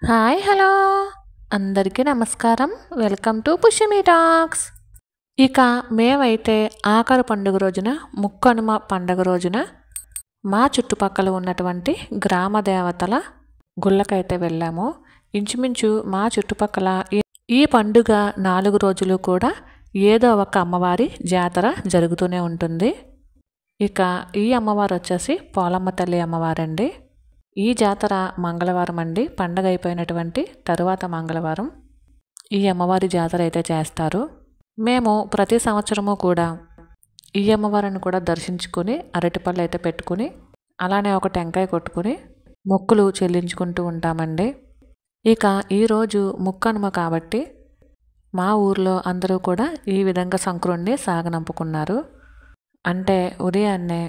Hi hello అందరికీ నమస్కారం. Welcome to Pushyami talks. ఇక మేమైతే ఆఖరు పండుగ రోజున ముక్కనుమ పండుగ రోజున మా చుట్టుపక్కల ఉన్నటువంటి గ్రామ దేవతల గుళ్ళకైతే వెళ్ళాము. ఇంచుమించు మా చుట్టుపక్కల ఈ పండుగ 4 రోజులు కూడా ఏదో ఒక అమ్మవారి జాతర జరుగుతూనే ఉంటుంది. ఇక ఈ అమ్మవారు వచ్చేసి పోలమ్మ తల్లి అమ్మవారండి. ఈ జాతర మంగళవారం అండి. పండగ అయిపోయినటువంటి తరువాత మంగళవారం ఈ అమ్మవారి జాతర అయితే చేస్తారు. మేము ప్రతి సంవత్సరము కూడా ఈ అమ్మవారిని కూడా దర్శించుకుని అరటిపళ్ళు అయితే పెట్టుకుని అలానే ఒక టెంకాయ కొట్టుకుని మొక్కులు చెల్లించుకుంటూ ఉంటామండి. ఇక ఈరోజు ముక్కనుమ కాబట్టి మా ఊర్లో అందరూ కూడా ఈ విధంగా సంక్రుణ్ణి సాగనంపుకున్నారు. అంటే ఉదయాన్నే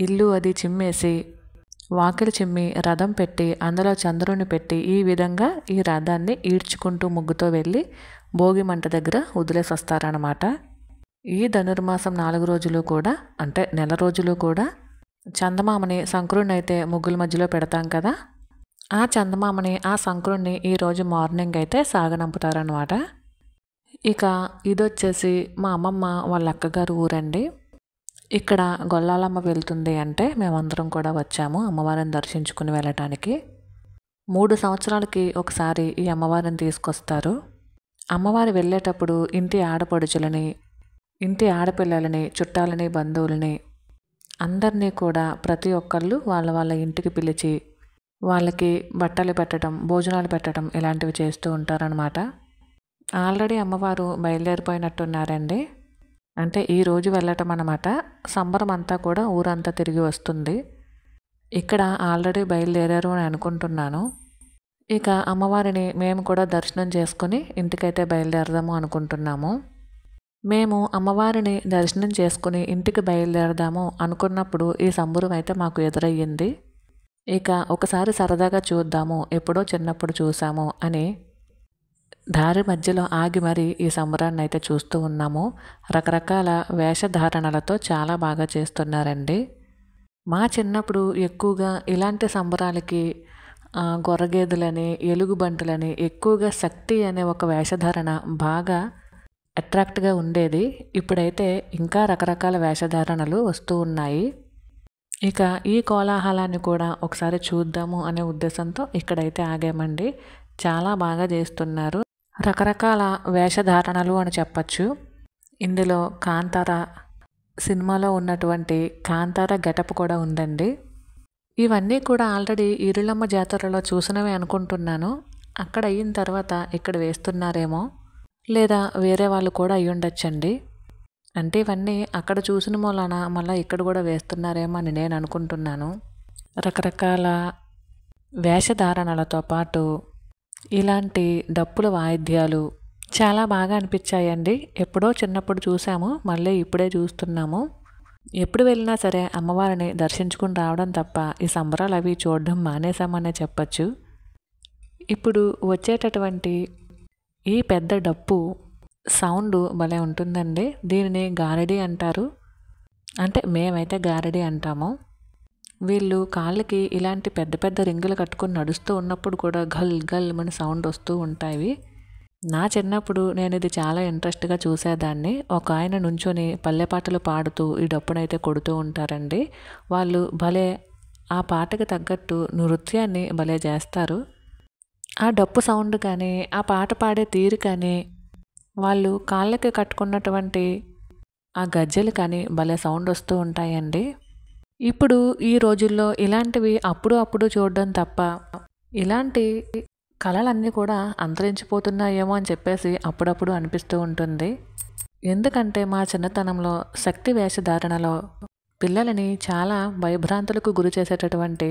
ఇల్లు అది చిమ్మేసి వాకిలి చిమ్మి రథం పెట్టి అందులో చంద్రుని పెట్టి ఈ విధంగా ఈ రథాన్ని ఈడ్చుకుంటూ ముగ్గుతో వెళ్ళి భోగి మంట దగ్గర వదిలేసి వస్తారనమాట. ఈ ధనుర్మాసం 4 రోజులు కూడా అంటే నెల రోజులు కూడా చందమామని సంక్రుణ్ణి అయితే ముగ్గుల మధ్యలో పెడతాం కదా, ఆ చందమామని ఆ సంక్రుణ్ణి ఈరోజు మార్నింగ్ అయితే సాగనంపుతారనమాట. ఇక ఇదొచ్చేసి మా అమ్మమ్మ వాళ్ళ అక్కగారు ఊరండి. ఇక్కడ గొల్లాలమ్మ వెళ్తుంది అంటే మేమందరం కూడా వచ్చాము అమ్మవారిని దర్శించుకుని వెళ్ళటానికి. 3 సంవత్సరాలకి ఒకసారి ఈ అమ్మవారిని తీసుకొస్తారు. అమ్మవారు వెళ్ళేటప్పుడు ఇంటి ఆడపడుచులని, ఇంటి ఆడపిల్లలని, చుట్టాలని, బంధువులని అందరినీ కూడా ప్రతి ఒక్కళ్ళు వాళ్ళ వాళ్ళ ఇంటికి పిలిచి వాళ్ళకి బట్టలు పెట్టడం, భోజనాలు పెట్టడం ఇలాంటివి చేస్తూ ఉంటారనమాట. ఆల్రెడీ అమ్మవారు బయలుదేరిపోయినట్టున్నారండి. అంటే ఈరోజు వెళ్ళటం అన్నమాట. సంబరం అంతా కూడా ఊరంతా తిరిగి వస్తుంది. ఇక్కడ ఆల్రెడీ బయలుదేరారు అని అనుకుంటున్నాను. ఇక అమ్మవారిని మేము కూడా దర్శనం చేసుకుని ఇంటికైతే బయలుదేరదాము అనుకుంటున్నాము. మేము అమ్మవారిని దర్శనం చేసుకుని ఇంటికి బయలుదేరదాము అనుకున్నప్పుడు ఈ సంబరం అయితే మాకు ఎదురయ్యింది. ఇక ఒకసారి సరదాగా చూద్దాము, ఎప్పుడో చిన్నప్పుడు చూసాము అని దారి మధ్యలో ఆగి మరీ ఈ సంబరాన్ని అయితే చూస్తూ ఉన్నాము. రకరకాల వేషధారణలతో చాలా బాగా చేస్తున్నారండి. మా చిన్నప్పుడు ఎక్కువగా ఇలాంటి సంబరాలకి గొర్రగేదులని, ఎలుగుబంటులని, ఎక్కువగా శక్తి అనే ఒక వేషధారణ బాగా అట్రాక్ట్గా ఉండేది. ఇప్పుడైతే ఇంకా రకరకాల వేషధారణలు వస్తూ ఉన్నాయి. ఇక ఈ కోలాహలాన్ని కూడా ఒకసారి చూద్దాము అనే ఉద్దేశంతో ఇక్కడైతే ఆగామండి. చాలా బాగా చేస్తున్నారు. రకరకాల వేషధారణలు అని చెప్పచ్చు. ఇందులో కాంతార సినిమాలో ఉన్నటువంటి కాంతార గెటప్ కూడా ఉందండి. ఇవన్నీ కూడా ఆల్రెడీ ఈరులమ్మ జాతరలో చూసినవే అనుకుంటున్నాను. అక్కడ అయిన తర్వాత ఇక్కడ వేస్తున్నారేమో, లేదా వేరే వాళ్ళు కూడా అయ్యి ఉండొచ్చండి. అంటే ఇవన్నీ అక్కడ చూసిన మూలాన మళ్ళీ ఇక్కడ కూడా వేస్తున్నారేమో అని నేను అనుకుంటున్నాను. రకరకాల వేషధారణలతో పాటు ఇలాంటి డప్పుల వాయిద్యాలు చాలా బాగా అనిపించాయండి. ఎప్పుడో చిన్నప్పుడు చూసాము, మళ్ళీ ఇప్పుడే చూస్తున్నాము. ఎప్పుడు వెళ్ళినా సరే అమ్మవారిని దర్శించుకుని రావడం తప్ప ఈ సంబరాలు అవి చూడడం మానేసామనే చెప్పచ్చు. ఇప్పుడు వచ్చేటటువంటి ఈ పెద్ద డప్పు సౌండ్ భలే ఉంటుందండి. దీనిని గారడి అంటారు. అంటే మేమైతే గారడి అంటాము. వీళ్ళు కాళ్ళకి ఇలాంటి పెద్ద పెద్ద రింగులు కట్టుకొని నడుస్తూ ఉన్నప్పుడు కూడా గల్ గల్ మన సౌండ్ వస్తూ ఉంటాయి. నా చిన్నప్పుడు నేను ఇది చాలా ఇంట్రెస్ట్గా చూసేదాన్ని. ఒక ఆయన నుంచొని పల్లె పాటలు పాడుతూ ఈ డప్పునైతే కొడుతూ ఉంటారండి. వాళ్ళు భలే ఆ పాటకి తగ్గట్టు నృత్యాన్ని భలే చేస్తారు. ఆ డప్పు సౌండ్ కానీ, ఆ పాట పాడే తీరు కానీ, వాళ్ళు కాళ్ళకి కట్టుకున్నటువంటి ఆ గజ్జెలు కానీ భలే సౌండ్ వస్తూ ఉంటాయండి. ఇప్పుడు ఈ రోజుల్లో ఇలాంటివి అప్పుడు చూడడం తప్ప ఇలాంటి కళలన్నీ కూడా అంతరించిపోతున్నాయేమో అని చెప్పేసి అప్పుడప్పుడు అనిపిస్తూ ఉంటుంది. ఎందుకంటే మా చిన్నతనంలో శక్తి వేషధారణలో పిల్లలని చాలా భయభ్రాంతులకు గురి చేసేటటువంటి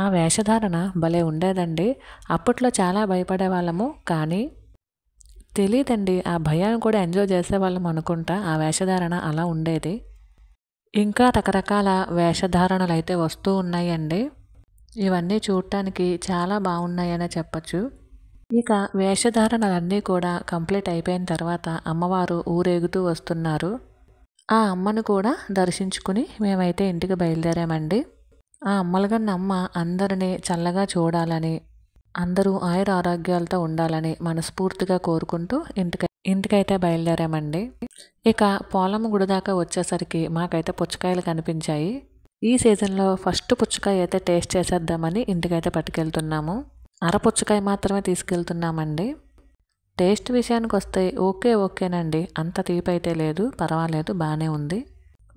ఆ వేషధారణ భలే ఉండేదండి. అప్పట్లో చాలా భయపడే వాళ్ళము, కానీ తెలియదండి, ఆ భయాన్ని కూడా ఎంజాయ్ చేసేవాళ్ళం అనుకుంటా. ఆ వేషధారణ అలా ఉండేది. ఇంకా రకరకాల వేషధారణలు అయితే వస్తూ ఉన్నాయండి. ఇవన్నీ చూడటానికి చాలా బాగున్నాయనే చెప్పచ్చు. ఇక వేషధారణలన్నీ కూడా కంప్లీట్ అయిపోయిన తర్వాత అమ్మవారు ఊరేగుతూ వస్తున్నారు. ఆ అమ్మను కూడా దర్శించుకుని మేమైతే ఇంటికి బయలుదేరామండి. ఆ అమ్మలగన్న అమ్మ అందరినీ చల్లగా చూడాలని, అందరూ ఆయుర ఆరోగ్యాలతో ఉండాలని మనస్ఫూర్తిగా కోరుకుంటూ ఇంటికైతే బయలుదేరామండి. ఇక పోలమ్మ గుడి దాకా వచ్చేసరికి మాకైతే పుచ్చకాయలు కనిపించాయి. ఈ సీజన్లో ఫస్ట్ పుచ్చకాయ అయితే టేస్ట్ చేసేద్దామని ఇంటికైతే పట్టుకెళ్తున్నాము. పుచ్చకాయ మాత్రమే తీసుకెళ్తున్నామండి. టేస్ట్ విషయానికి వస్తే ఓకేనండి, అంత తీపి అయితే లేదు, పర్వాలేదు, బాగానే ఉంది.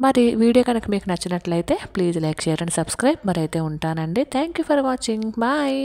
మరి వీడియో కనుక మీకు నచ్చినట్లయితే please like, share and subscribe. మరి అయితే ఉంటానండి. Thank you for watching. Bye.